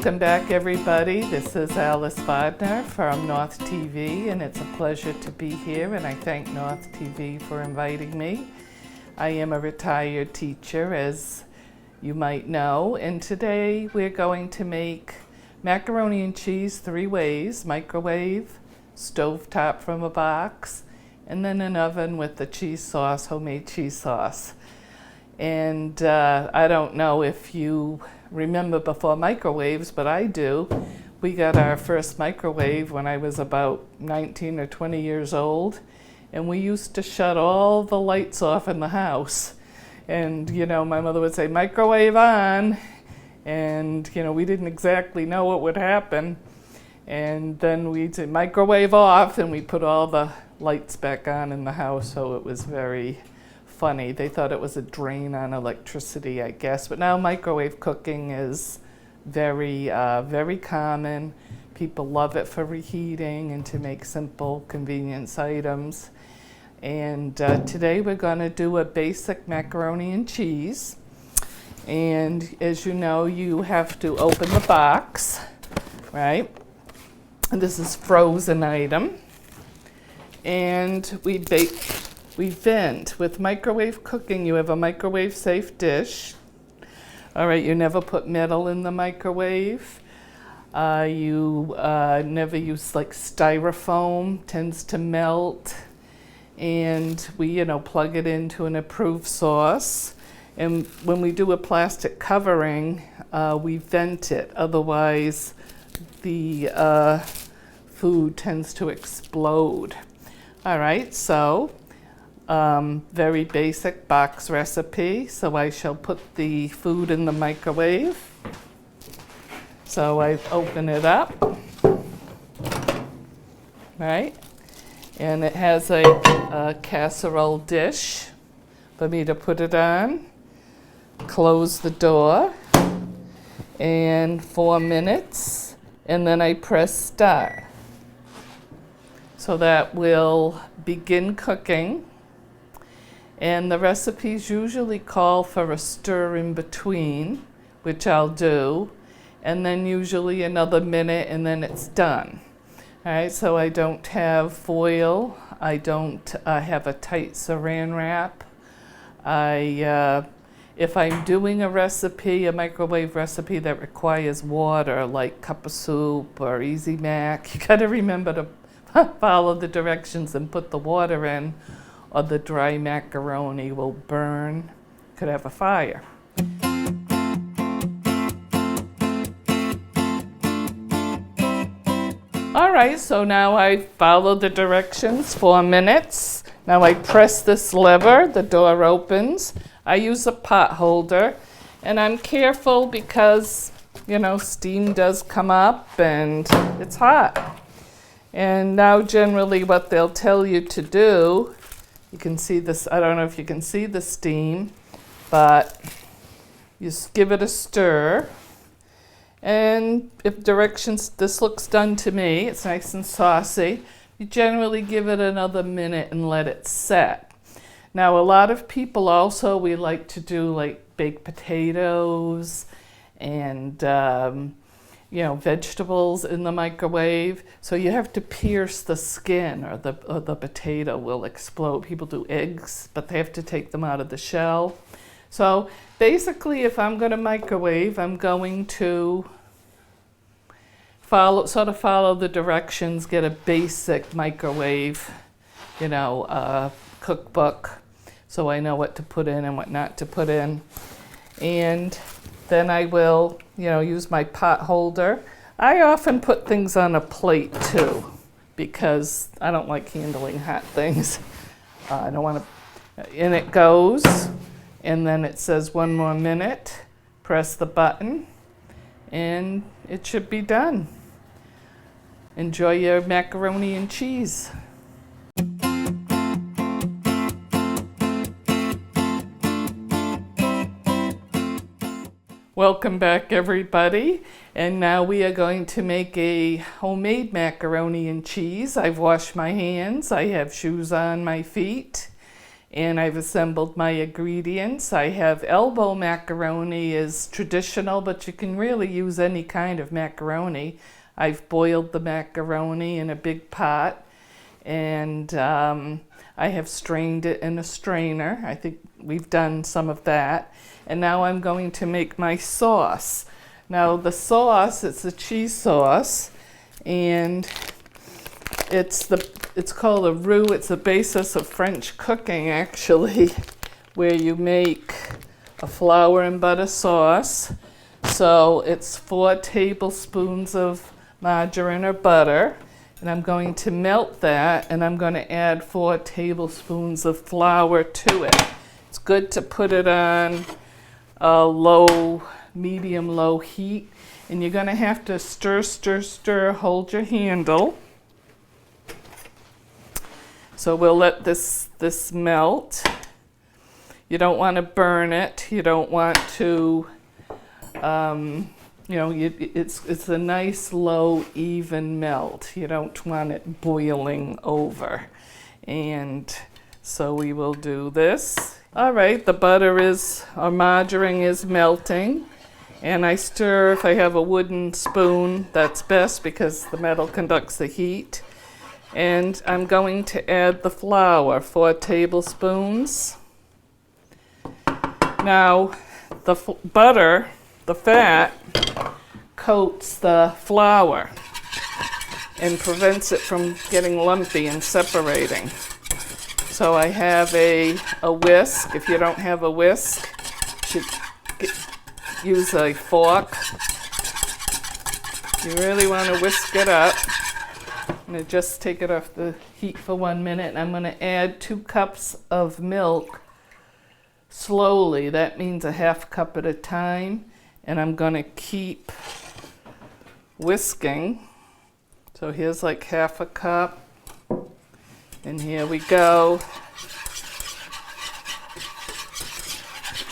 Welcome back, everybody. This is Alice Bodner from North TV, and it's a pleasure to be here, and I thank North TV for inviting me. I am a retired teacher, as you might know, and today we're going to make macaroni and cheese 3 ways: microwave, stovetop from a box, and then an oven with the cheese sauce, homemade cheese sauce. And I don't know if you remember before microwaves, but I do. We got our first microwave when I was about 19 or 20 years old, and we used to shut all the lights off in the house. And you know, my mother would say, "Microwave on," and you know, we didn't exactly know what would happen. And then we'd say, "Microwave off," and we put all the lights back on in the house, so it was very funny. They thought it was a drain on electricity, I guess. But now microwave cooking is very common. People love it for reheating and to make simple convenience items. And today we're going to do a basic macaroni and cheese. And as you know, you have to open the box, right? And this is frozen item. And we vent. With microwave cooking, you have a microwave safe dish. All right, you never put metal in the microwave. You never use like styrofoam, tends to melt. And we, plug it into an approved sauce. And when we do a plastic covering, we vent it. Otherwise, the food tends to explode. All right, so very basic box recipe. So I shall put the food in the microwave. So I open it up, right? And it has a casserole dish for me to put it on. Close the door, and 4 minutes, and then I press start. So that will begin cooking. And the recipes usually call for a stir in between, which I'll do, and then usually another minute, and then it's done. All right, so I don't have foil. I don't have a tight saran wrap. If I'm doing a recipe, a microwave recipe that requires water, like cup of soup or Easy Mac, you gotta remember to follow the directions and put the water in, or the dry macaroni will burn, could have a fire. All right, so now I follow the directions, 4 minutes. Now I press this lever, the door opens. I use a pot holder, and I'm careful because, steam does come up and it's hot. And now generally what they'll tell you to do, you can see this, I don't know if you can see the steam, but you just give it a stir. And if directions, this looks done to me, it's nice and saucy, you generally give it another minute and let it set. Now a lot of people also, we like to do like baked potatoes and vegetables in the microwave. So you have to pierce the skin or the potato will explode. People do eggs, but they have to take them out of the shell. So basically, if I'm going to microwave, I'm going to follow the directions, get a basic microwave, cookbook, so I know what to put in and what not to put in. And then I will, use my pot holder. I often put things on a plate too, because I don't like handling hot things. I don't want to, in it goes, and then it says 1 more minute, press the button, and it should be done. Enjoy your macaroni and cheese. Welcome back, everybody. And now we are going to make a homemade macaroni and cheese. I've washed my hands. I have shoes on my feet. And I've assembled my ingredients. I have elbow macaroni is traditional, but you can really use any kind of macaroni. I've boiled the macaroni in a big pot, and I have strained it in a strainer. I think we've done some of that. And now I'm going to make my sauce. Now the sauce, it's a cheese sauce, and it's called a roux. It's the basis of French cooking, actually, where you make a flour and butter sauce. So it's 4 tablespoons of margarine or butter, and I'm going to melt that, and I'm going to add 4 tablespoons of flour to it. It's good to put it on a medium-low heat, and you're going to have to stir, stir, stir, hold your handle. So we'll let this melt. You don't want to burn it. You don't want to, it's a nice, low, even melt. You don't want it boiling over. And so we will do this. All right, the margarine is melting. And I stir, if I have a wooden spoon, that's best because the metal conducts the heat. And I'm going to add the flour, 4 tablespoons. Now, the butter, the fat, coats the flour and prevents it from getting lumpy and separating. So I have a whisk. If you don't have a whisk, you should use a fork. You really want to whisk it up. I'm going to just take it off the heat for 1 minute, and I'm going to add 2 cups of milk slowly. That means a half cup at a time, and I'm going to keep whisking. So here's like half a cup, and here we go.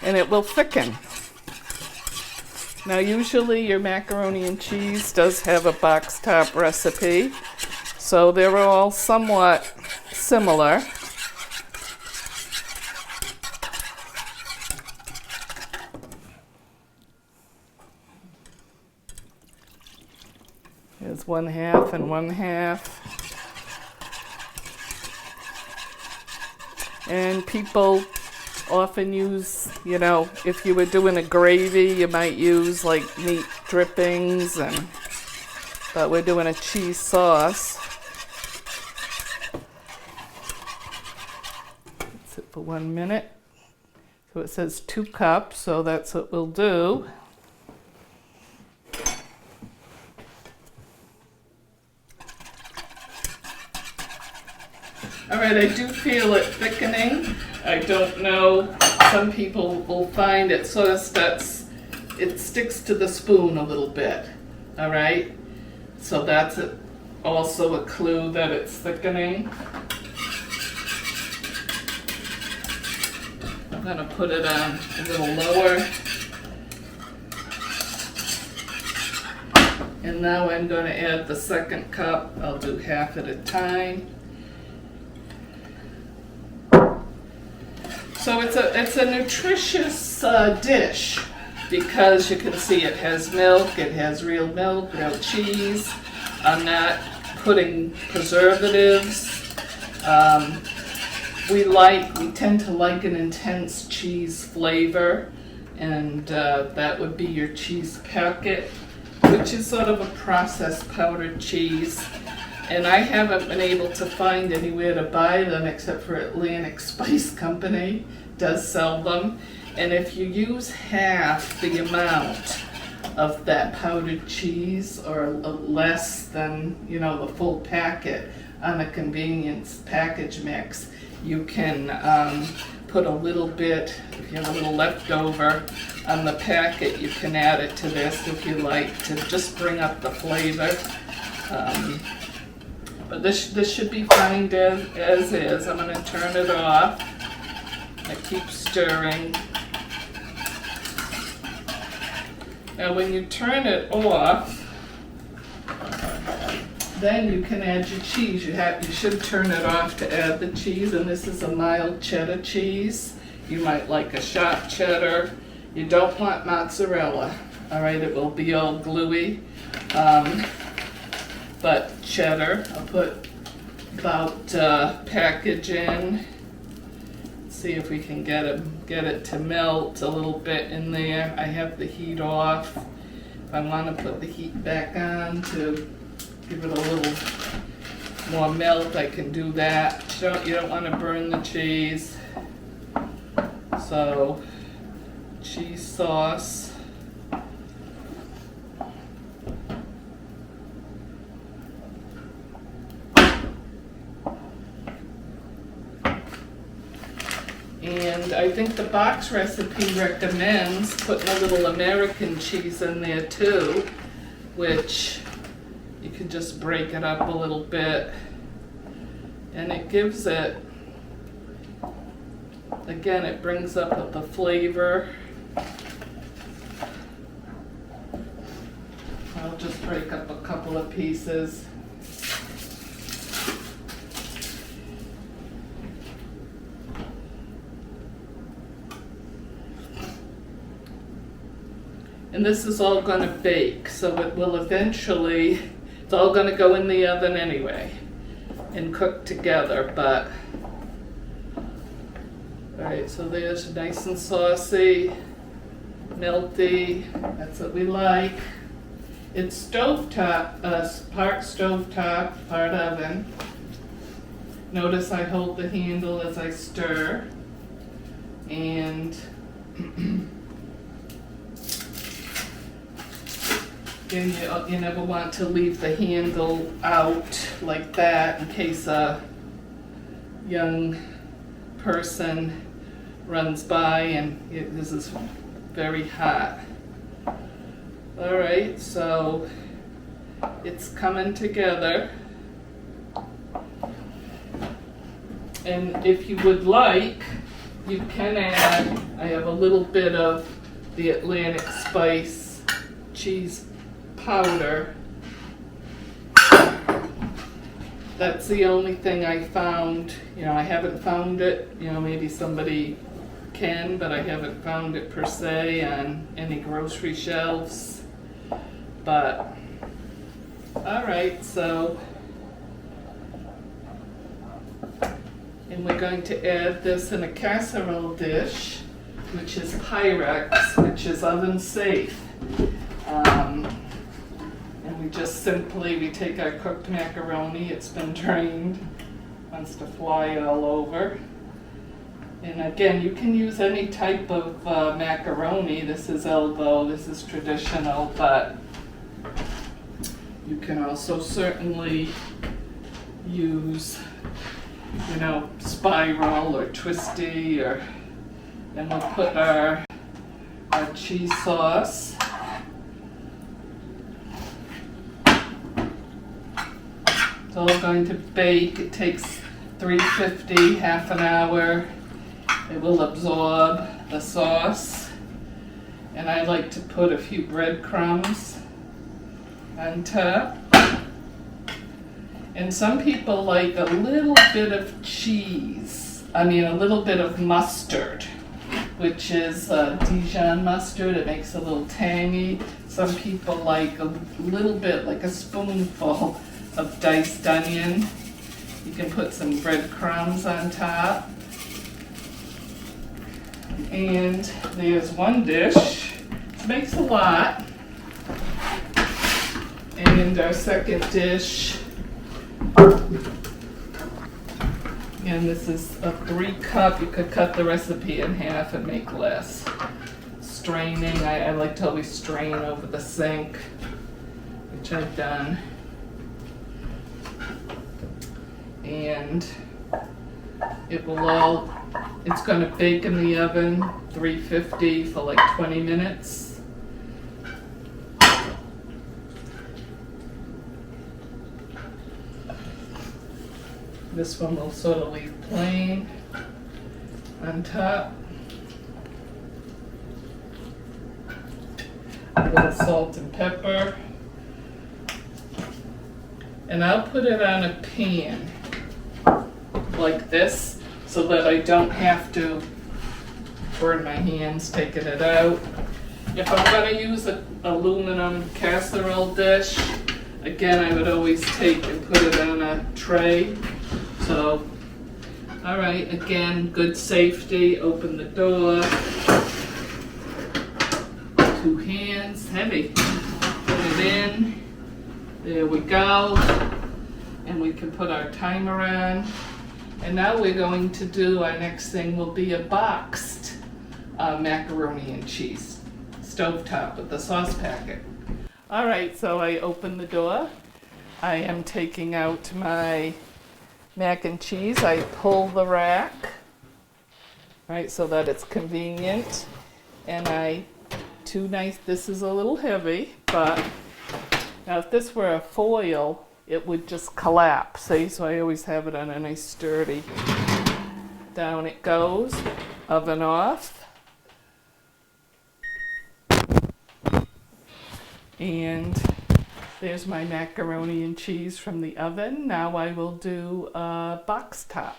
And it will thicken. Now usually your macaroni and cheese does have a box top recipe. So they're all somewhat similar. Here's 1/2 and 1/2. And people often use, if you were doing a gravy, you might use like meat drippings, but we're doing a cheese sauce. Sit for 1 minute. So it says 2 cups, so that's what we'll do. All right, I do feel it thickening. I don't know, some people will find it sort of it sticks to the spoon a little bit, all right? So that's also a clue that it's thickening. I'm gonna put it on a little lower. And now I'm gonna add the 2nd cup. I'll do half at a time. So it's a nutritious dish because you can see it has milk, it has real milk, real cheese. I'm not putting preservatives. We tend to like an intense cheese flavor, and that would be your cheese packet, which is sort of a processed powdered cheese. And I haven't been able to find anywhere to buy them except for Atlantic Spice Company does sell them. And if you use half the amount of that powdered cheese or less than, the full packet on the convenience package mix, you can put a little bit, if you have a little leftover on the packet, you can add it to this if you like to just bring up the flavor. But this should be fine as is. I'm going to turn it off. I keep stirring. Now when you turn it off, then you can add your cheese. You should turn it off to add the cheese, and this is a mild cheddar cheese. You might like a sharp cheddar. You don't want mozzarella, all right? It will be all gluey. But cheddar, I'll put about package in. See if we can get it to melt a little bit in there. I have the heat off. If I want to put the heat back on to give it a little more melt, I can do that. You don't want to burn the cheese. So, cheese sauce. And I think the box recipe recommends putting a little American cheese in there too, which you can just break it up a little bit. And it gives it, again, it brings up the flavor. I'll just break up a couple of pieces. And this is all going to bake, so it will eventually, it's all going to go in the oven anyway and cook together, but, all right, so there's nice and saucy, melty, that's what we like. It's stovetop, part stovetop, part oven. Notice I hold the handle as I stir, and you never want to leave the handle out like that in case a young person runs by, and this is very hot. All right, so it's coming together. And if you would like, you can add, I have a little bit of the Atlantic Spice cheese powder. That's the only thing I found. I haven't found it, maybe somebody can, but I haven't found it per se on any grocery shelves. But, all right, so, and we're going to add this in a casserole dish, which is Pyrex, which is oven safe. And we just we take our cooked macaroni, it's been drained, wants to fly all over. And again, you can use any type of macaroni. This is elbow, this is traditional, but you can also certainly use, spiral or twisty, and we'll put our cheese sauce. It's all going to bake. It takes 350, half an hour. It will absorb the sauce. And I like to put a few breadcrumbs on top. And some people like a little bit of cheese. a little bit of mustard, which is Dijon mustard. It makes it a little tangy. Some people like a little bit, like a spoonful of diced onion. You can put some breadcrumbs on top. And there's one dish. It makes a lot. And our second dish, and this is a 3-cup. You could cut the recipe in half and make less. Straining, I like to always strain over the sink, which I've done. And it's going to bake in the oven, 350 for like 20 minutes. This one will sort of leave plain on top. A little salt and pepper. And I'll put it on a pan like this so that I don't have to burn my hands taking it out. If I'm going to use an aluminum casserole dish, again, I would always take and put it on a tray. So, all right, again, good safety. Open the door. 2 hands, heavy. Put it in. There we go. And we can put our timer on. And now we're going to do, our next thing will be a boxed macaroni and cheese. Stovetop with the sauce packet. All right, so I open the door. I am taking out my mac and cheese. I pull the rack, right, so that it's convenient. And this is a little heavy, but now if this were a foil, it would just collapse, see? So I always have it on a nice sturdy. Down it goes, oven off. And there's my macaroni and cheese from the oven. Now I will do a box top.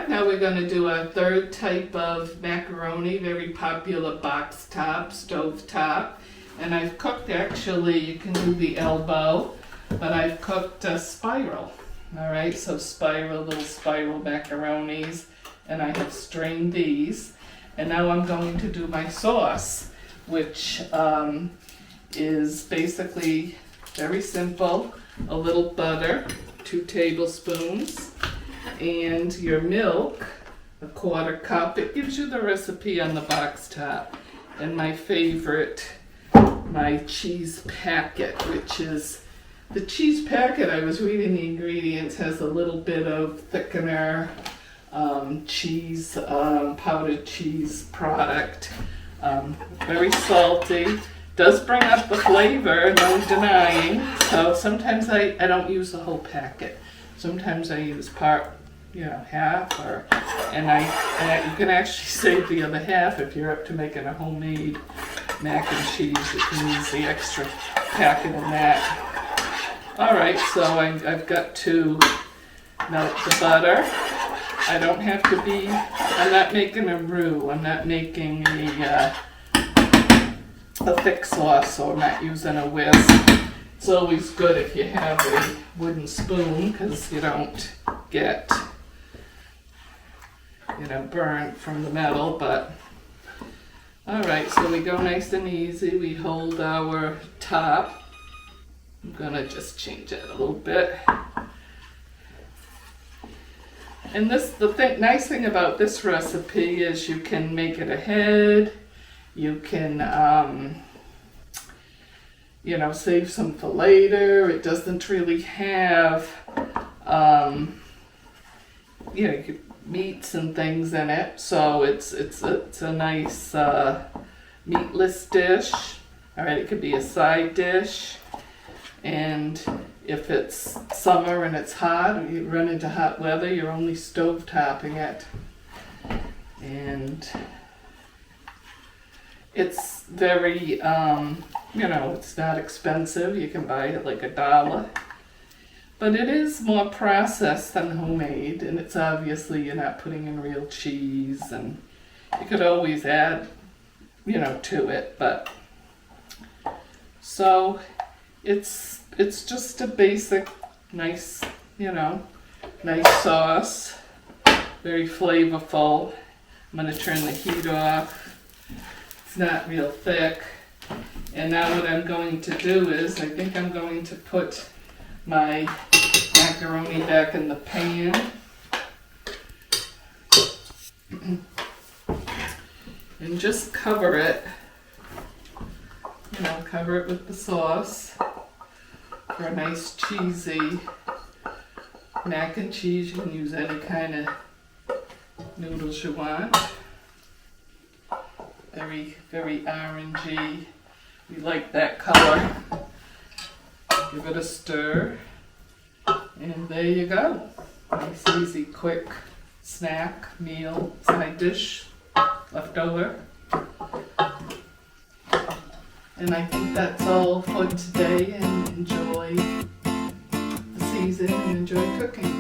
Now we're going to do our third type of macaroni, very popular box top, stove top. And I've cooked, actually, you can do the elbow, but I've cooked a spiral. All right, so little spiral macaronis, and I have strained these. And now I'm going to do my sauce, which is basically very simple. A little butter, 2 tablespoons, and your milk, a 1/4 cup. It gives you the recipe on the box top. And my favorite, my cheese packet, which is the cheese packet. I was reading the ingredients, has a little bit of thickener, cheese, powdered cheese product. Very salty. Does bring up the flavor, no denying. So sometimes I don't use the whole packet. Sometimes I use part, half, and you can actually save the other half if you're up to making a homemade mac and cheese. You can use the extra packet in that. All right, so I've got to melt the butter. I don't have to be, I'm not making a roux. I'm not making a thick sauce, so I'm not using a whisk. It's always good if you have a wooden spoon because you don't get, burnt from the metal, but all right, so we go nice and easy. We hold our top. I'm gonna just change it a little bit. And nice thing about this recipe is you can make it ahead. You can, save some for later. It doesn't really have, meats and things in it. So it's a nice meatless dish. All right, it could be a side dish. And if it's summer and it's hot, or you run into hot weather, you're only stove topping it. And it's very, it's not expensive. You can buy it like $1. But it is more processed than homemade, and it's obviously you're not putting in real cheese, and you could always add, to it, but so it's just a basic, nice, nice sauce, very flavorful. I'm going to turn the heat off. It's not real thick. And now what I'm going to do is, I think I'm going to put my macaroni back in the pan. And just cover it. Cover it with the sauce for a nice cheesy mac and cheese. You can use any kind of noodles you want. Very, very orangey. We like that color. Give it a stir. And there you go. Nice, easy, quick snack, meal, side dish, leftover. And I think that's all for today, and enjoy the season and enjoy cooking.